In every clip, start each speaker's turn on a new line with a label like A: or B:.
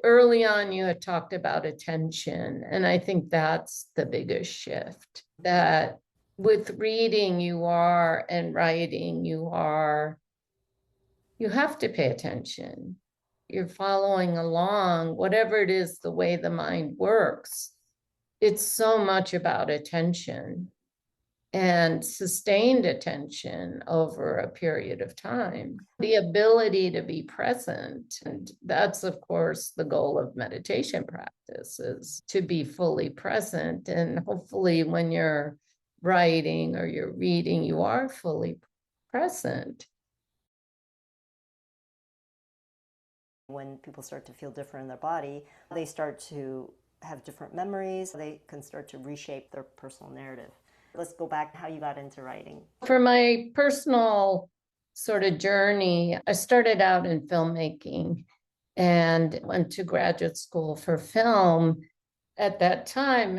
A: early on you had talked about attention, and I think that's the biggest shift, that with reading you are and writing you have to pay attention. You're following along, whatever it is, the way the mind works. It's so much about attention and sustained attention over a period of time. The ability to be present. And that's, of course, the goal of meditation practice, is to be fully present. And hopefully when you're writing or you're reading, you are fully present.
B: When people start to feel different in their body, they start to have different memories. They can start to reshape their personal narrative. Let's go back to how you got into writing.
A: For my personal sort of journey, I started out in filmmaking and went to graduate school for film. At that time,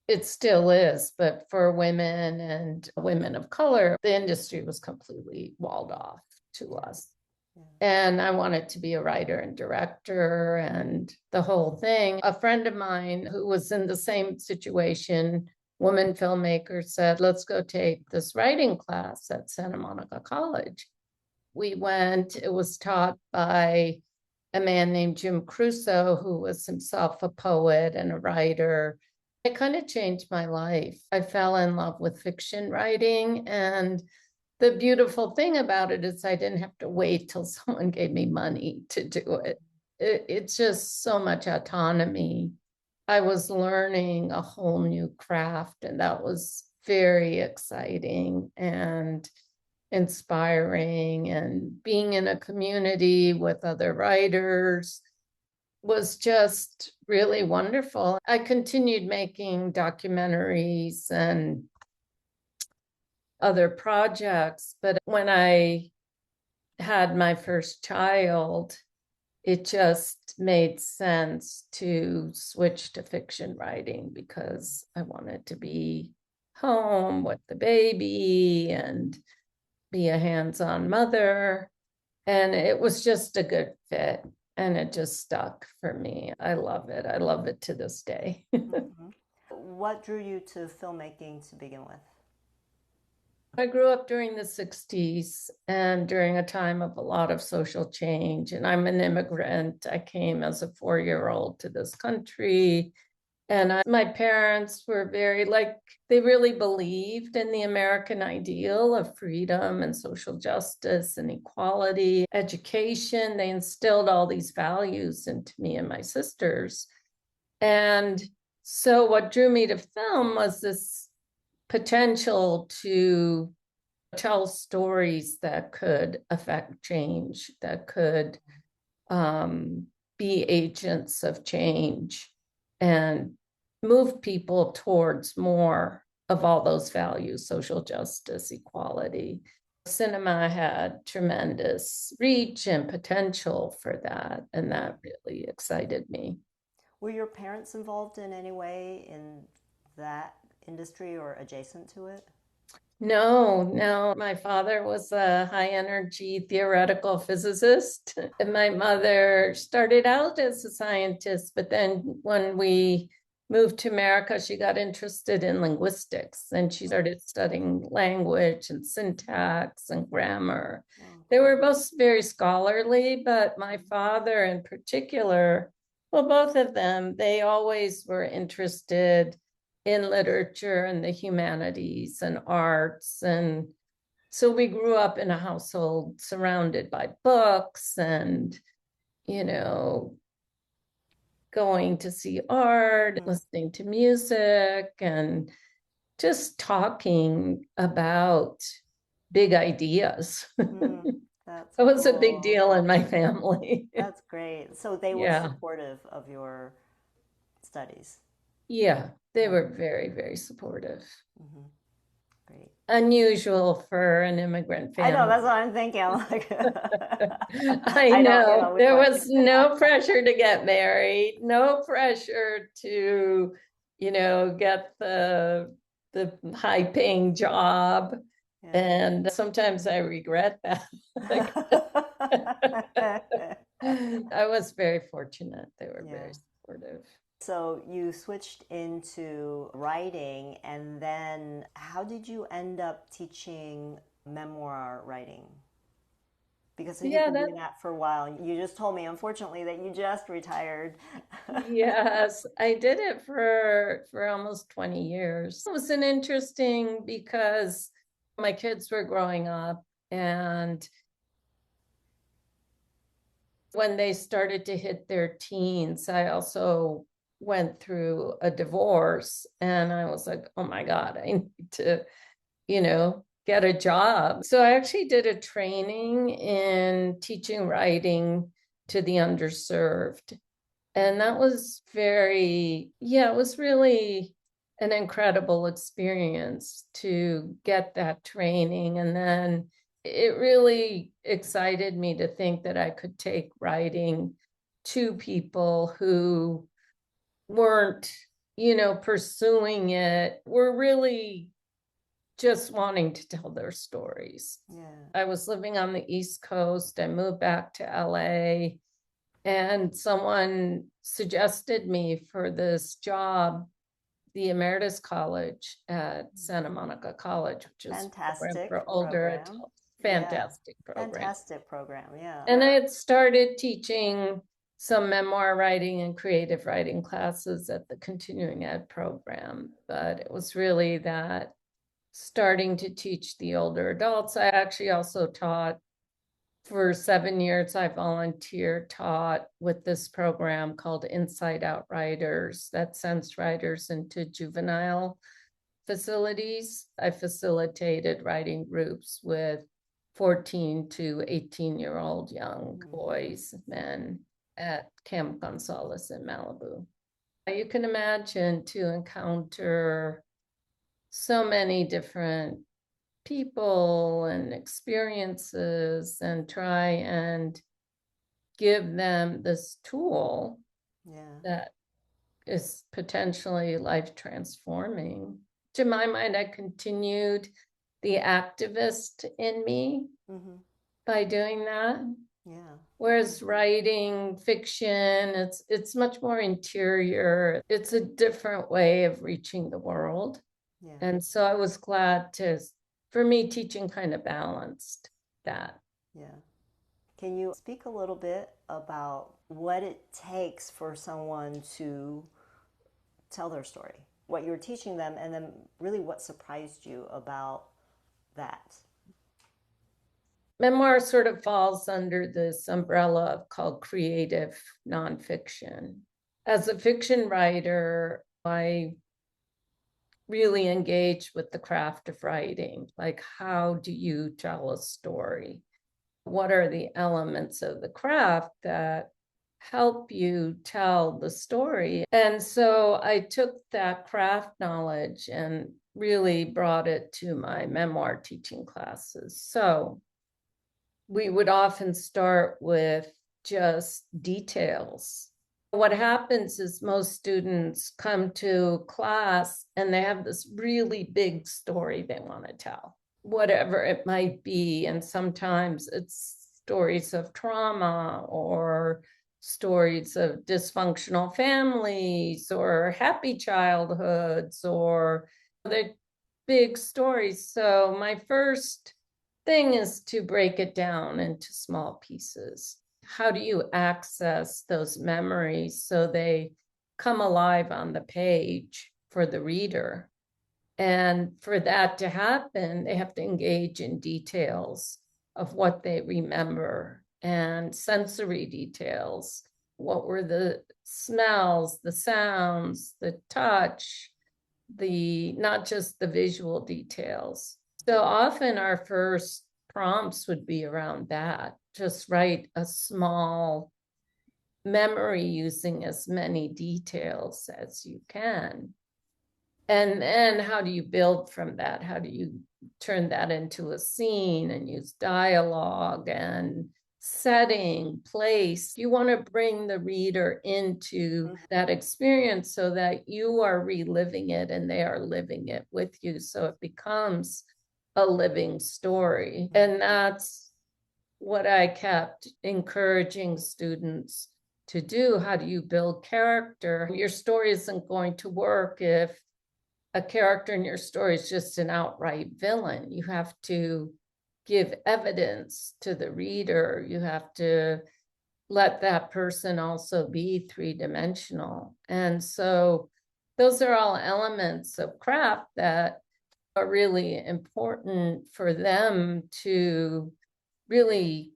A: it still is, but for women and women of color, the industry was completely walled off to us. And I wanted to be a writer and director and the whole thing. A friend of mine who was in the same situation, woman filmmaker, said, let's go take this writing class at Santa Monica College. We went, it was taught by a man named Jim Crusoe, who was himself a poet and a writer. It kind of changed my life. I fell in love with fiction writing, and the beautiful thing about it is I didn't have to wait till someone gave me money to do it. It's just so much autonomy. I was learning a whole new craft, and that was very exciting and inspiring. And being in a community with other writers was just really wonderful. I continued making documentaries and other projects, but when I had my first child, it just made sense to switch to fiction writing because I wanted to be home with the baby and be a hands-on mother. And it was just a good fit, and it just stuck for me. I love it. I love it to this day.
B: Mm-hmm. What drew you to filmmaking to begin with?
A: I grew up during the 60s and during a time of a lot of social change. And I'm an immigrant. I came as a 4-year-old to this country. And my parents were they really believed in the American ideal of freedom and social justice and equality, education. They instilled all these values into me and my sisters. And so what drew me to film was this potential to tell stories that could affect change, that could be agents of change and move people towards more of all those values: social justice, equality. Cinema had tremendous reach and potential for that, and that really excited me.
B: Were your parents involved in any way in that industry or adjacent to it?
A: No. My father was a high energy theoretical physicist. And my mother started out as a scientist, but then when we moved to America, she got interested in linguistics and she started studying language and syntax and grammar. They were both very scholarly, but my father in particular, well, both of them, they always were interested in literature and the humanities and arts. And so we grew up in a household surrounded by books and, going to see art, listening to music, and just talking about big ideas.
B: That's
A: It was
B: cool.
A: a big deal in my family.
B: That's great. So they were supportive of your studies.
A: Yeah, they were very, very supportive.
B: Mm-hmm. Great.
A: Unusual for an immigrant family.
B: I know, that's what I'm thinking. I'm like,
A: I know. There was no pressure to get married, no pressure to, get the high paying job. Yeah. And sometimes I regret that. I was very fortunate. They were
B: Yeah.
A: very supportive.
B: So you switched into writing, and then how did you end up teaching memoir writing? Because you've
A: Yeah,
B: been
A: that
B: doing that for a while. You just told me, unfortunately, that you just retired.
A: yes, I did it for almost 20 years. It was an interesting because my kids were growing up, and when they started to hit their teens, I also went through a divorce, and I was like, oh my God, I need to, get a job. So I actually did a training in teaching writing to the underserved. And that was it was really an incredible experience to get that training. And then it really excited me to think that I could take writing to people who weren't, pursuing it, were really just wanting to tell their stories.
B: Yeah.
A: I was living on the East Coast. I moved back to LA, and someone suggested me for this job, the Emeritus College at Santa Monica College, which is a program
B: Fantastic
A: for older
B: program.
A: adults.
B: Yeah.
A: Fantastic program.
B: Fantastic program. Yeah.
A: And I had started teaching some memoir writing and creative writing classes at the continuing ed program, but it was really that starting to teach the older adults. I actually also taught for 7 years. I volunteer taught with this program called Inside Out Writers that sends writers into juvenile facilities. I facilitated writing groups with 14 to 18-year-old young boys, men at Camp Gonzales in Malibu. You can imagine to encounter so many different people and experiences and try and give them this tool
B: Yeah.
A: that is potentially life transforming. To my mind, I continued the activist in me
B: Mm-hmm.
A: by doing that.
B: Yeah.
A: Whereas writing fiction, it's much more interior. It's a different way of reaching the world.
B: Yeah.
A: And so I was glad for me, teaching kind of balanced that.
B: Yeah. Can you speak a little bit about what it takes for someone to tell their story, what you're teaching them, and then really what surprised you about that?
A: Memoir sort of falls under this umbrella called creative nonfiction. As a fiction writer, I really engage with the craft of writing. Like, how do you tell a story? What are the elements of the craft that help you tell the story? And so I took that craft knowledge and really brought it to my memoir teaching classes. So we would often start with just details. What happens is most students come to class and they have this really big story they want to tell, whatever it might be. And sometimes it's stories of trauma or stories of dysfunctional families or happy childhoods or the big stories. So my first thing is to break it down into small pieces. How do you access those memories so they come alive on the page for the reader? And for that to happen, they have to engage in details of what they remember and sensory details. What were the smells, the sounds, the touch, not just the visual details. So often our first prompts would be around that. Just write a small memory using as many details as you can. And then how do you build from that? How do you turn that into a scene and use dialogue and setting, place? You want to bring the reader into that experience so that you are reliving it and they are living it with you. So it becomes a living story. And that's what I kept encouraging students to do. How do you build character? Your story isn't going to work if a character in your story is just an outright villain. You have to give evidence to the reader. You have to let that person also be three-dimensional. And so those are all elements of craft that are really important for them to really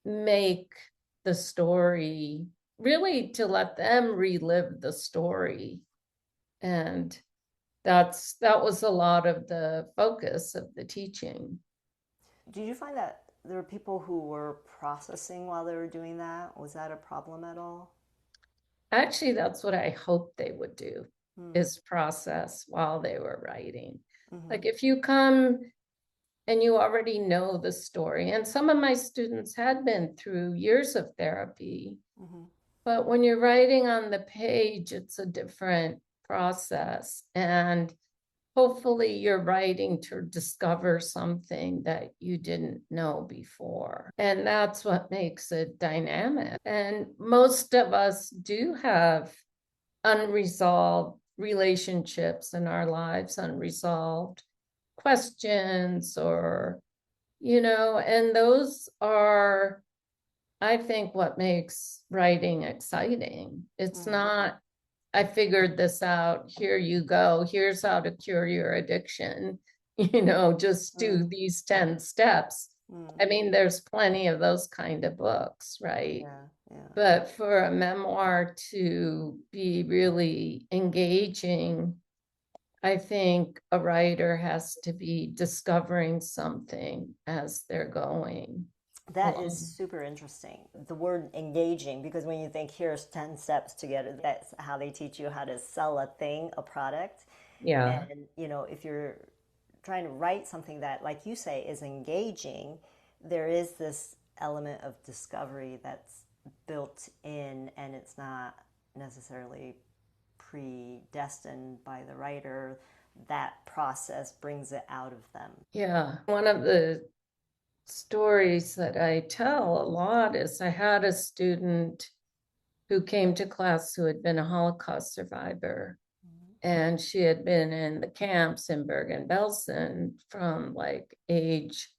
A: make the story, really to let them relive the story. And that was a lot of the focus of the teaching.
B: Did you find that there were people who were processing while they were doing that? Was that a problem at all?
A: Actually, that's what I hoped they would do,
B: Hmm.
A: is process while they were writing.
B: Mm-hmm.
A: Like if you come and you already know the story, and some of my students had been through years of therapy,
B: Mm-hmm.
A: but when you're writing on the page, it's a different process. And hopefully you're writing to discover something that you didn't know before. And that's what makes it dynamic. And most of us do have unresolved relationships in our lives, unresolved questions, or, and those are, I think, what makes writing exciting. It's
B: Mm.
A: not, I figured this out, here you go, here's how to cure your addiction, just do
B: Mm.
A: these 10 steps.
B: Mm.
A: I mean, there's plenty of those kind of books, right?
B: Yeah, yeah.
A: But for a memoir to be really engaging, I think a writer has to be discovering something as they're going
B: That is
A: along.
B: super interesting. The word engaging, because when you think here's 10 steps to get it, that's how they teach you how to sell a thing, a product.
A: Yeah.
B: And, if you're trying to write something that, like you say, is engaging, there is this element of discovery that's built in, and it's not necessarily predestined by the writer. That process brings it out of them.
A: Yeah. One of the stories that I tell a lot is I had a student who came to class who had been a Holocaust survivor. And she had been in the camps in Bergen-Belsen from like age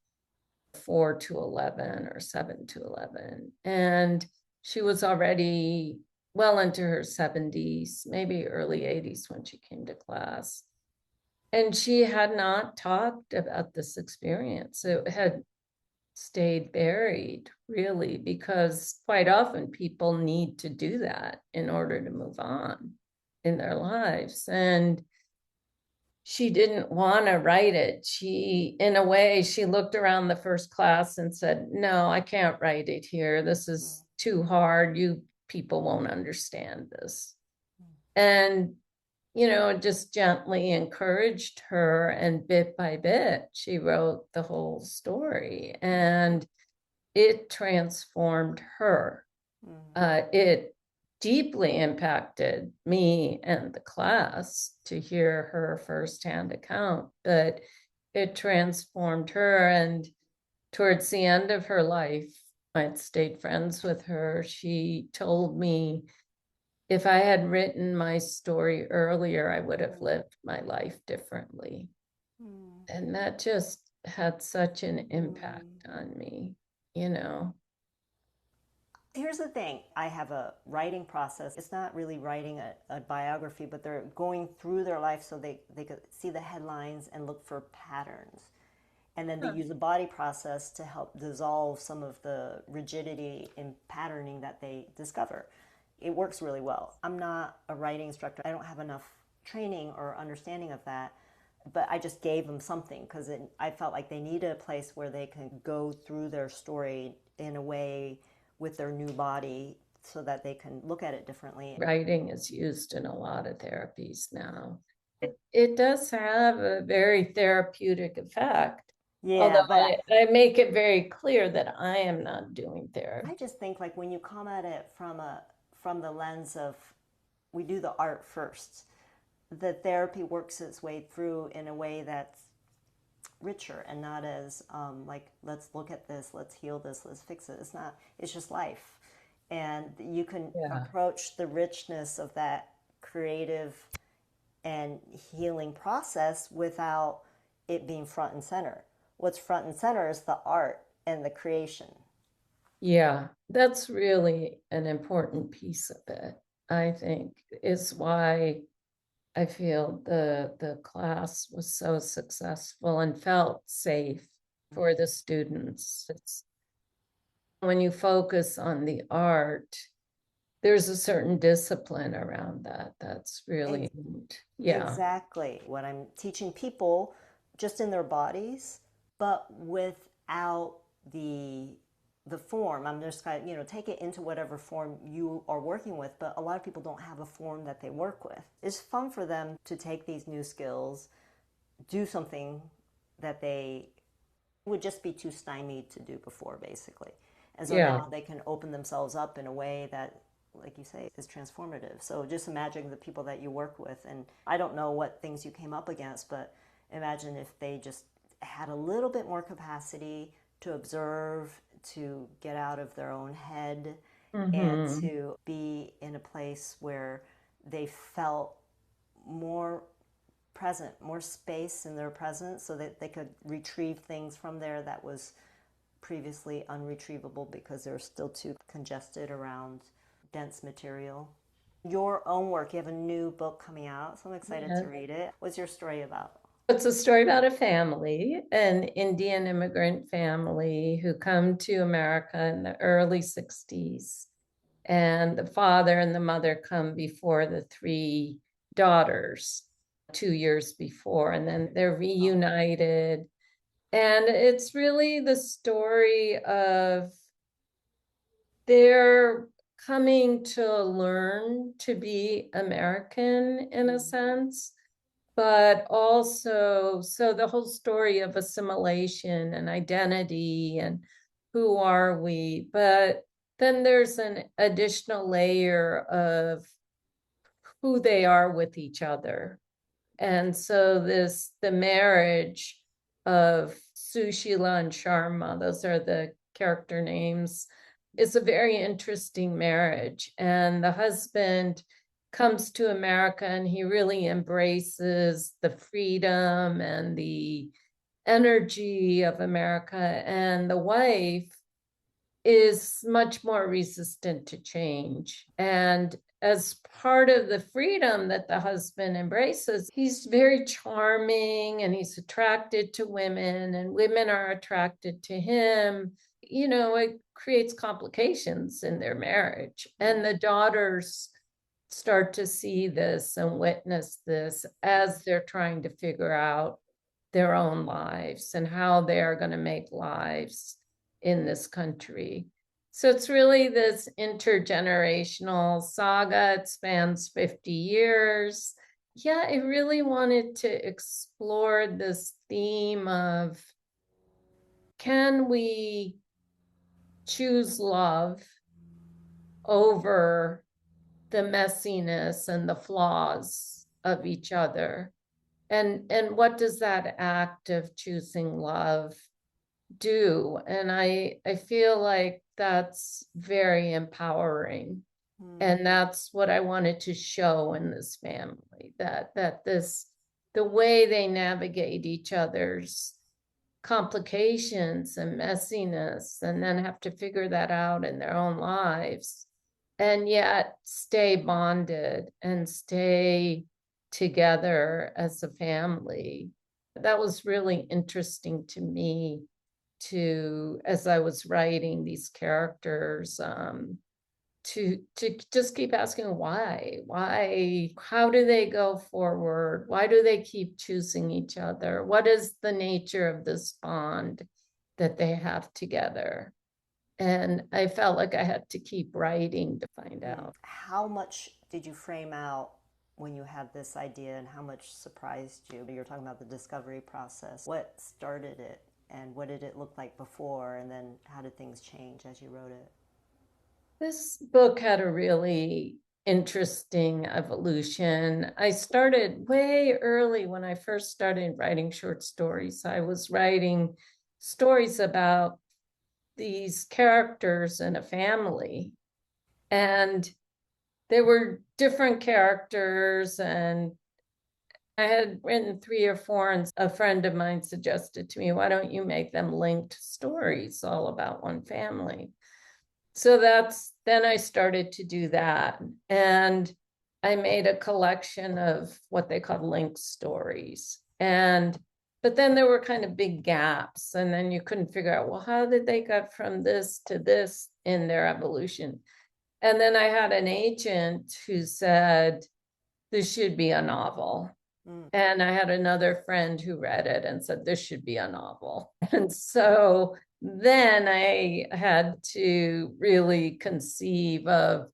A: 4 to 11 or 7 to 11. And she was already well into her 70s, maybe early 80s when she came to class. And she had not talked about this experience. It had stayed buried, really, because quite often people need to do that in order to move on in their lives. And she didn't want to write it. She, in a way, she looked around the first class and said, no, I can't write it here. This is too hard. You people won't understand this. And, just gently encouraged her. And bit by bit, she wrote the whole story. And it transformed her. It deeply impacted me and the class to hear her firsthand account, but it transformed her. And towards the end of her life, I'd stayed friends with her. She told me if I had written my story earlier, I would have lived my life differently. And that just had such an impact on me, you know.
B: Here's the thing, I have a writing process. It's not really writing a biography, but they're going through their life so they could see the headlines and look for patterns. And then they use a body process to help dissolve some of the rigidity and patterning that they discover. It works really well. I'm not a writing instructor. I don't have enough training or understanding of that, but I just gave them something because I felt like they needed a place where they can go through their story in a way with their new body so that they can look at it differently.
A: Writing is used in a lot of therapies now. It does have a very therapeutic effect.
B: Yeah,
A: Although
B: but
A: I make it very clear that I am not doing therapy.
B: I just think like when you come at it from the lens of we do the art first, the therapy works its way through in a way that's richer and not as like, let's look at this, let's heal this, let's fix it. It's not, it's just life. And you can
A: Yeah.
B: approach the richness of that creative and healing process without it being front and center. What's front and center is the art and the creation.
A: Yeah, that's really an important piece of it, I think, is why I feel the class was so successful and felt safe for the students. It's when you focus on the art, there's a certain discipline around that. That's really, yeah.
B: Exactly what I'm teaching people just in their bodies, but without the the form. I'm just kind of, take it into whatever form you are working with, but a lot of people don't have a form that they work with. It's fun for them to take these new skills, do something that they would just be too stymied to do before, basically. And so
A: Yeah.
B: now they can open themselves up in a way that, like you say, is transformative. So just imagine the people that you work with. And I don't know what things you came up against, but imagine if they just had a little bit more capacity to observe, to get out of their own head, and
A: Hmm.
B: to be in a place where they felt more present, more space in their presence so that they could retrieve things from there that was previously unretrievable because they're still too congested around dense material. Your own work, you have a new book coming out, so I'm excited
A: Yeah.
B: to read it. What's your story about?
A: It's a story about a family, an Indian immigrant family who come to America in the early 60s. And the father and the mother come before the three daughters 2 years before, and then they're reunited. And it's really the story of their coming to learn to be American in a sense, but also, so the whole story of assimilation and identity and who are we, but then there's an additional layer of who they are with each other. And so the marriage of Sushila and Sharma, those are the character names, is a very interesting marriage. And the husband comes to America and he really embraces the freedom and the energy of America. And the wife is much more resistant to change. And as part of the freedom that the husband embraces, he's very charming and he's attracted to women, and women are attracted to him. It creates complications in their marriage. And the daughters start to see this and witness this as they're trying to figure out their own lives and how they are going to make lives in this country. So it's really this intergenerational saga. It spans 50 years. Yeah, I really wanted to explore this theme of, can we choose love over the messiness and the flaws of each other? And what does that act of choosing love do? And I feel like that's very empowering.
B: Hmm.
A: And that's what I wanted to show in this family, that this the way they navigate each other's complications and messiness and then have to figure that out in their own lives and yet stay bonded and stay together as a family. That was really interesting to me, to as I was writing these characters, to just keep asking why, how do they go forward, why do they keep choosing each other, what is the nature of this bond that they have together. And I felt like I had to keep writing to find out.
B: How much did you frame out when you had this idea, and how much surprised you? You're talking about the discovery process. What started it, and what did it look like before, and then how did things change as you wrote it?
A: This book had a really interesting evolution. I started way early when I first started writing short stories. I was writing stories about these characters in a family, and they were different characters, and I had written 3 or 4, and a friend of mine suggested to me, why don't you make them linked stories all about one family? So then I started to do that. And I made a collection of what they call linked stories. But then there were kind of big gaps, and then you couldn't figure out, well, how did they get from this to this in their evolution? And then I had an agent who said, this should be a novel. And I had another friend who read it and said, this should be a novel. And so then I had to really conceive of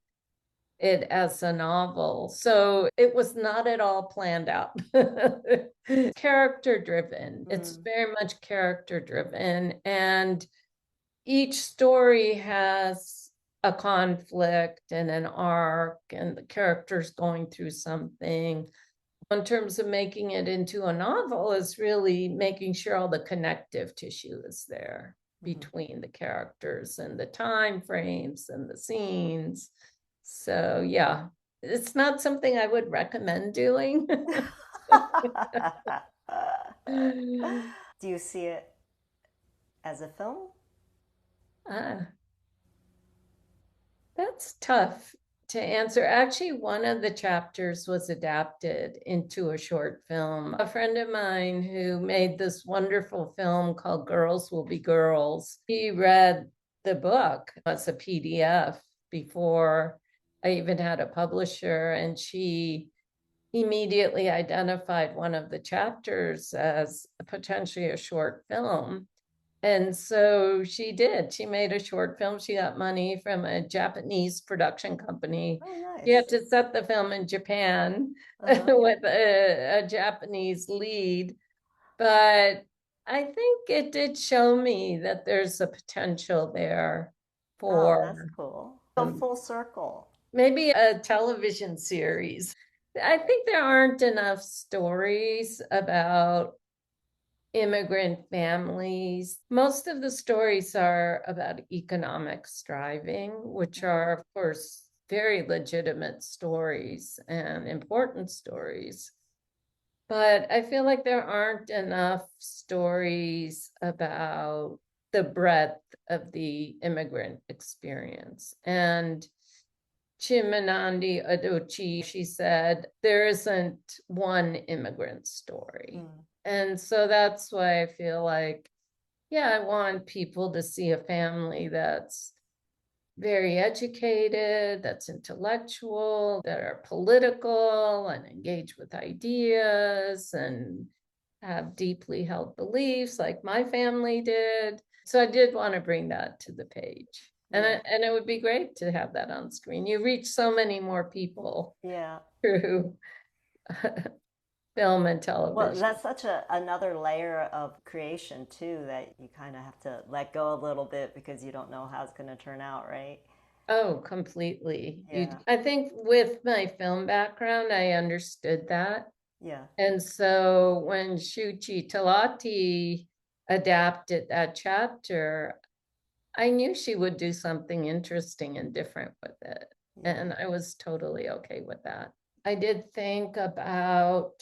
A: it as a novel. So it was not at all planned out. Character driven. It's very much character driven. And each story has a conflict and an arc, and the characters going through something. In terms of making it into a novel is really making sure all the connective tissue is there between the characters and the time frames and the scenes. So yeah, it's not something I would recommend doing.
B: Do you see it as a film?
A: Ah, that's tough to answer. Actually, one of the chapters was adapted into a short film. A friend of mine who made this wonderful film called Girls Will Be Girls, he read the book as a PDF before I even had a publisher, and she immediately identified one of the chapters as potentially a short film. And so she did. She made a short film. She got money from a Japanese production company.
B: Oh,
A: She had
B: nice.
A: to set the film in Japan
B: Uh-huh.
A: with a Japanese lead. But I think it did show me that there's a potential there
B: Oh, that's
A: for
B: cool. A full circle.
A: maybe a television series. I think there aren't enough stories about immigrant families. Most of the stories are about economic striving, which are, of course, very legitimate stories and important stories. But I feel like there aren't enough stories about the breadth of the immigrant experience. And Chimanandi Adichie, she said, there isn't one immigrant story. And so that's why I feel like, yeah, I want people to see a family that's very educated, that's intellectual, that are political and engage with ideas and have deeply held beliefs like my family did. So I did want to bring that to the page. And it would be great to have that on screen. You reach so many more people
B: Yeah.
A: through film and
B: Well,
A: television.
B: that's such another layer of creation too that you kind of have to let go a little bit because you don't know how it's going to turn out, right?
A: Oh, completely.
B: Yeah.
A: I think with my film background, I understood that.
B: Yeah.
A: And so when Shuchi Talati adapted that chapter, I knew she would do something interesting and different with it.
B: Yeah.
A: And I was totally okay with that. I did think about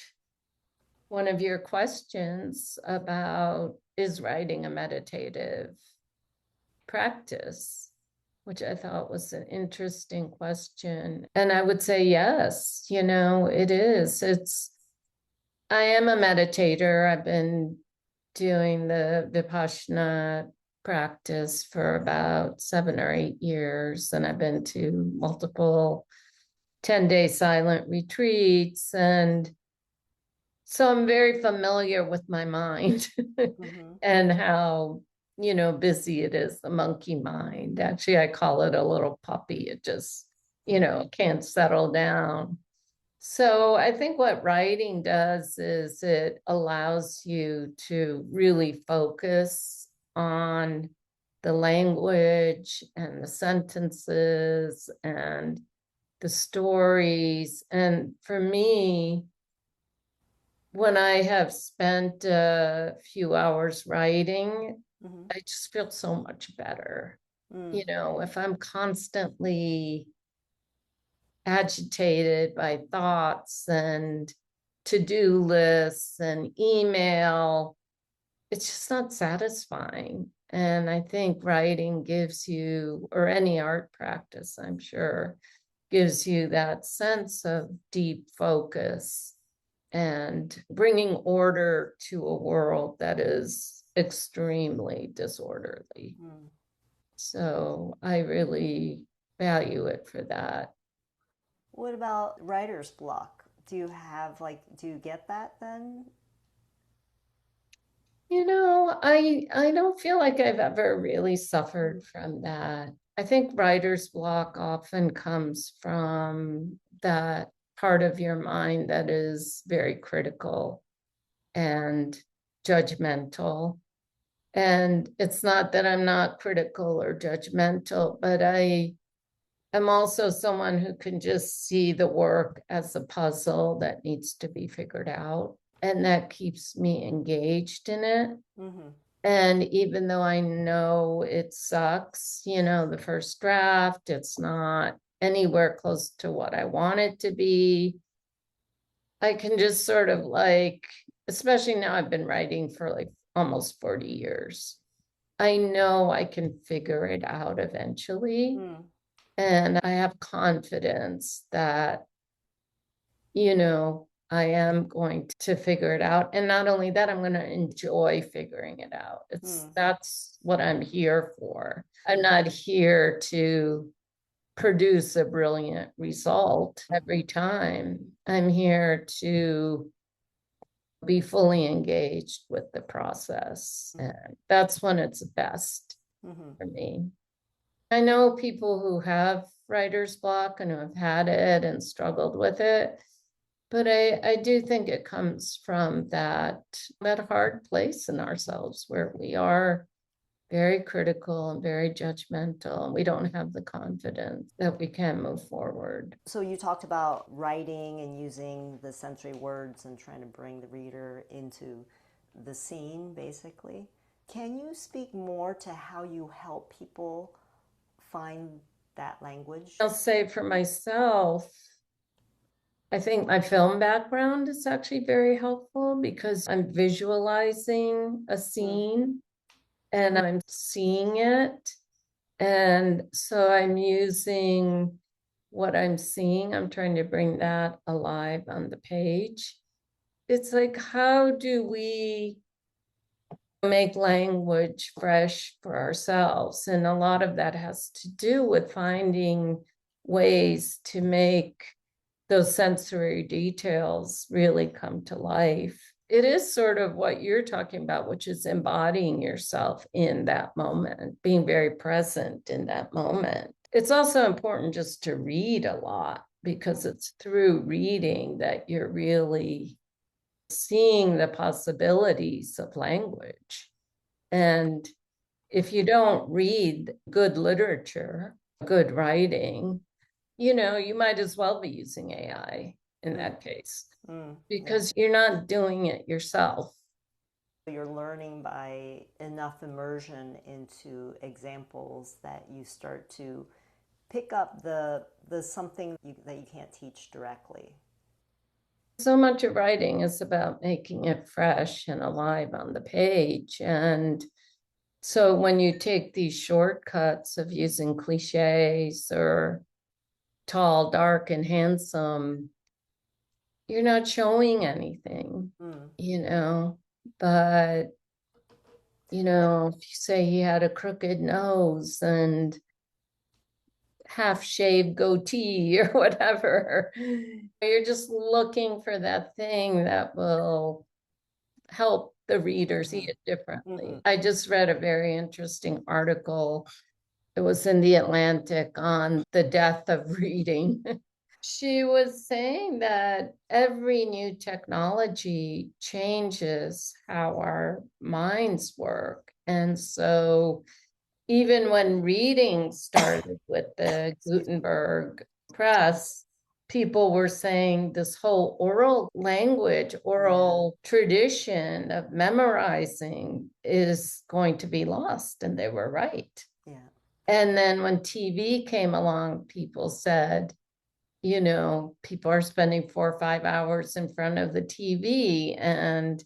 A: one of your questions about, is writing a meditative practice, which I thought was an interesting question. And I would say, yes, it is. I am a meditator. I've been doing the Vipassana practice for about 7 or 8 years, and I've been to multiple 10-day silent retreats. And so I'm very familiar with my mind and how, busy it is, the monkey mind. Actually, I call it a little puppy. It just, can't settle down. So I think what writing does is it allows you to really focus on the language and the sentences and the stories. And for me, when I have spent a few hours writing,
B: Mm-hmm.
A: I just feel so much better.
B: Mm.
A: You know, if I'm constantly agitated by thoughts and to-do lists and email, it's just not satisfying. And I think writing gives you, or any art practice, I'm sure, gives you that sense of deep focus and bringing order to a world that is extremely disorderly.
B: Mm.
A: So I really value it for that.
B: What about writer's block? Do you have like, do you get that then?
A: You know, I don't feel like I've ever really suffered from that. I think writer's block often comes from that part of your mind that is very critical and judgmental. And it's not that I'm not critical or judgmental, but I am also someone who can just see the work as a puzzle that needs to be figured out. And that keeps me engaged in it.
B: Mm-hmm.
A: And even though I know it sucks, you know, the first draft, it's not anywhere close to what I want it to be. I can just sort of like, especially now I've been writing for like almost 40 years. I know I can figure it out eventually.
B: Mm.
A: And I have confidence that, you know, I am going to figure it out. And not only that, I'm going to enjoy figuring it out.
B: Mm.
A: That's what I'm here for. I'm not here to produce a brilliant result every time. I'm here to be fully engaged with the process. And that's when it's best
B: Mm-hmm.
A: for me. I know people who have writer's block and who have had it and struggled with it, but I do think it comes from that hard place in ourselves where we are very critical and very judgmental, and we don't have the confidence that we can move forward.
B: So you talked about writing and using the sensory words and trying to bring the reader into the scene, basically. Can you speak more to how you help people find that language?
A: I'll say for myself, I think my film background is actually very helpful because I'm visualizing a
B: Mm.
A: scene and I'm seeing it. And so I'm using what I'm seeing, I'm trying to bring that alive on the page. It's like, how do we make language fresh for ourselves? And a lot of that has to do with finding ways to make those sensory details really come to life. It is sort of what you're talking about, which is embodying yourself in that moment, being very present in that moment. It's also important just to read a lot because it's through reading that you're really seeing the possibilities of language. And if you don't read good literature, good writing, you know, you might as well be using AI in that case
B: Mm. Yeah.
A: because you're not doing it yourself.
B: You're learning by enough immersion into examples that you start to pick up the something that you can't teach directly.
A: So much of writing is about making it fresh and alive on the page. And so when you take these shortcuts of using cliches or tall, dark, and handsome, you're not showing anything,
B: Mm.
A: you know. But, you know, if you say he had a crooked nose and half-shaved goatee or whatever, you're just looking for that thing that will help the reader see it
B: Mm-hmm.
A: differently. I just read a very interesting article. It was in the Atlantic on the death of reading. She was saying that every new technology changes how our minds work. And so even when reading started with the
B: Excuse me.
A: Gutenberg press, people were saying this whole oral language, oral tradition of memorizing is going to be lost. And they were right.
B: Yeah.
A: And then when TV came along, people said, you know, people are spending 4 or 5 hours in front of the TV and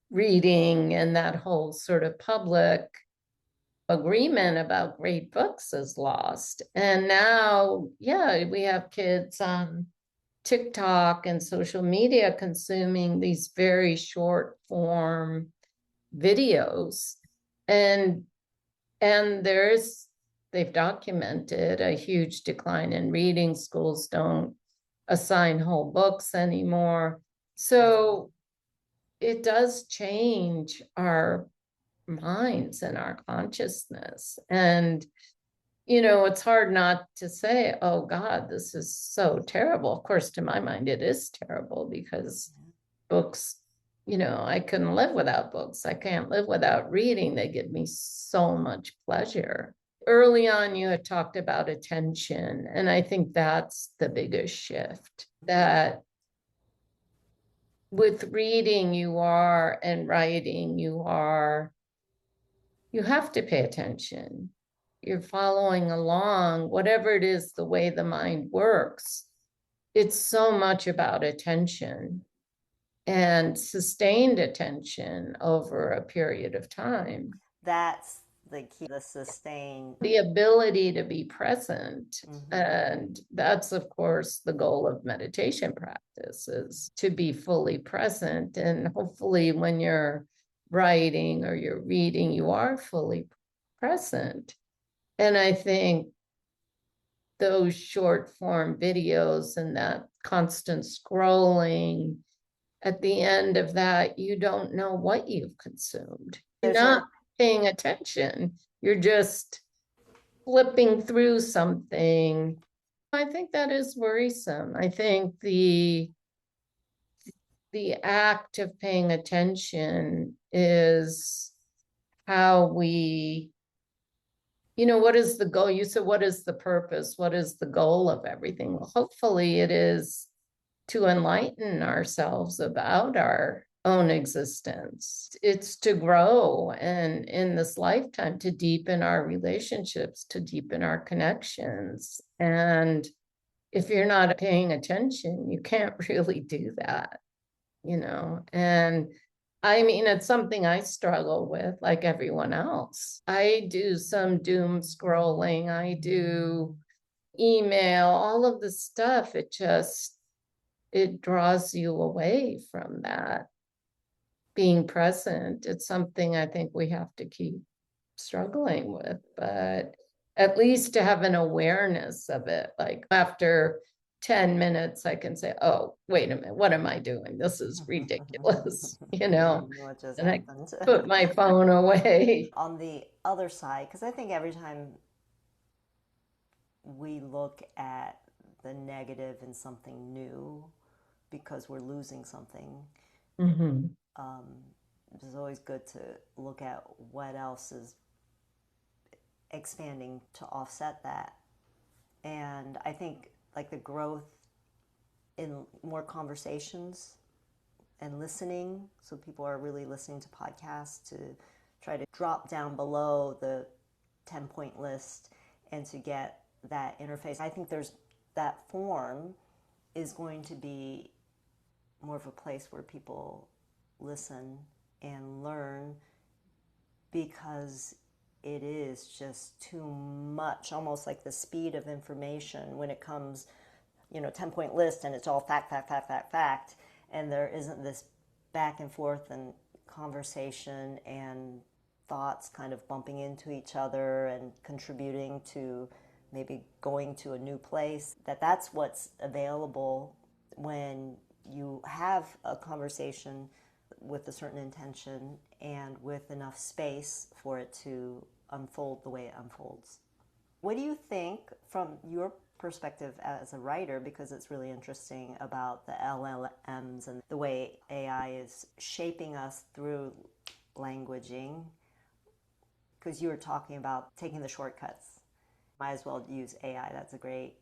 A: reading, and that whole sort of public agreement about great books is lost. And now, yeah, we have kids on TikTok and social media consuming these very short form videos. And they've documented a huge decline in reading. Schools don't assign whole books anymore. So it does change our minds and our consciousness. And, you know, it's hard not to say, oh God, this is so terrible. Of course, to my mind, it is terrible because books, you know, I couldn't live without books. I can't live without reading. They give me so much pleasure. Early on, you had talked about attention, and I think that's the biggest shift, that with reading you are and writing you have to pay attention. You're following along, whatever it is, the way the mind works. It's so much about attention and sustained attention over a period of time.
B: That's the key, the sustain.
A: The ability to be present. And that's, of course, the goal of meditation practice, is to be fully present. And hopefully when you're writing or you're reading, you are fully present. And I think those short form videos and that constant scrolling, at the end of that, you don't know what you've consumed. You're not paying attention. You're just flipping through something. I think that is worrisome. I think the act of paying attention is how we, you know, what is the goal? You said, what is the purpose? What is the goal of everything? Well, hopefully it is to enlighten ourselves about our own existence. It's to grow, and in this lifetime, to deepen our relationships, to deepen our connections. And if you're not paying attention, you can't really do that, you know. And I mean, it's something I struggle with like everyone else. I do some doom scrolling, I do email, all of the stuff. It draws you away from that being present. It's something I think we have to keep struggling with, but at least to have an awareness of it. Like after 10 minutes, I can say, oh, wait a minute, what am I doing? This is ridiculous, you know,
B: What just
A: and I
B: happened?
A: put my phone away.
B: On the other side, because I think every time we look at the negative in something new because we're losing something, it's always good to look at what else is expanding to offset that. And I think like the growth in more conversations and listening, so people are really listening to podcasts, to try to drop down below the 10-point list and to get that interface. I think there's that form is going to be more of a place where people listen and learn, because it is just too much, almost like the speed of information when it comes, you know, 10-point list and it's all fact, fact, fact, fact, fact, and there isn't this back and forth and conversation and thoughts kind of bumping into each other and contributing to maybe going to a new place. That's what's available when you have a conversation with a certain intention and with enough space for it to unfold the way it unfolds. What do you think from your perspective as a writer, because it's really interesting, about the LLMs and the way AI is shaping us through languaging? Because you were talking about taking the shortcuts. Might as well use AI. That's a great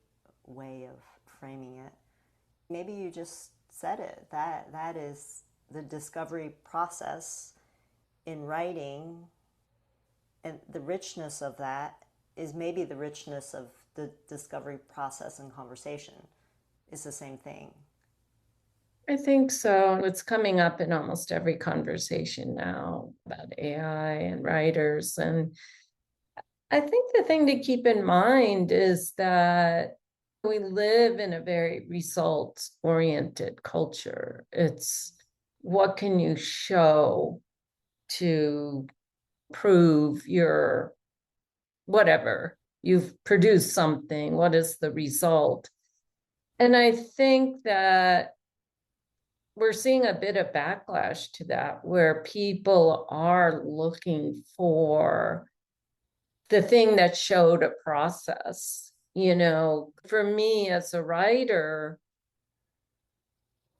B: way of framing it. Maybe you just said it. That is the discovery process in writing, and the richness of that is maybe the richness of the discovery process and conversation is the same thing.
A: I think so. It's coming up in almost every conversation now about AI and writers. And I think the thing to keep in mind is that we live in a very results oriented culture. It's what can you show to prove your whatever you've produced something? What is the result? And I think that we're seeing a bit of backlash to that, where people are looking for the thing that showed a process. For me as a writer,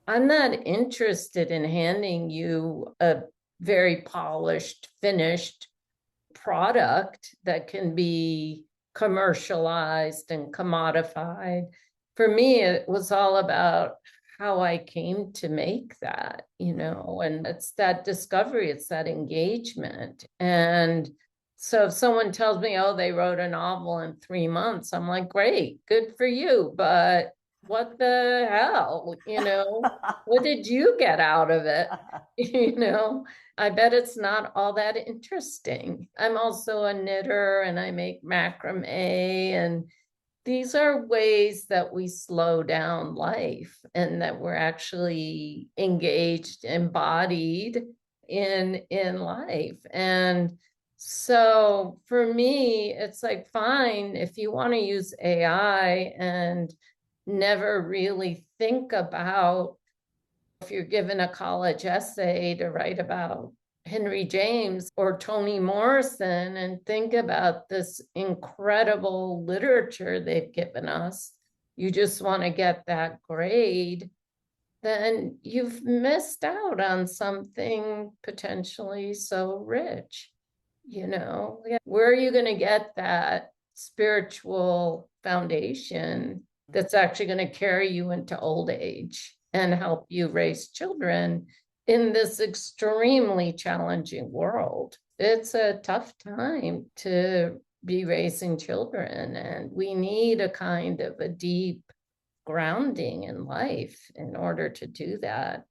A: I'm not interested in handing you a very polished, finished product that can be commercialized and commodified. For me, it was all about how I came to make that, and it's that discovery, it's that engagement. And so if someone tells me, oh, they wrote a novel in 3 months, I'm like, great, good for you. But what the hell, what did you get out of it? I bet it's not all that interesting. I'm also a knitter and I make macrame, and these are ways that we slow down life and that we're actually engaged, embodied in life. And so for me, it's like, fine, if you want to use AI and never really think about, if you're given a college essay to write about Henry James or Toni Morrison and think about this incredible literature they've given us, you just want to get that grade, then you've missed out on something potentially so rich. Where are you going to get that spiritual foundation that's actually going to carry you into old age and help you raise children in this extremely challenging world? It's a tough time to be raising children, and we need a kind of a deep grounding in life in order to do that.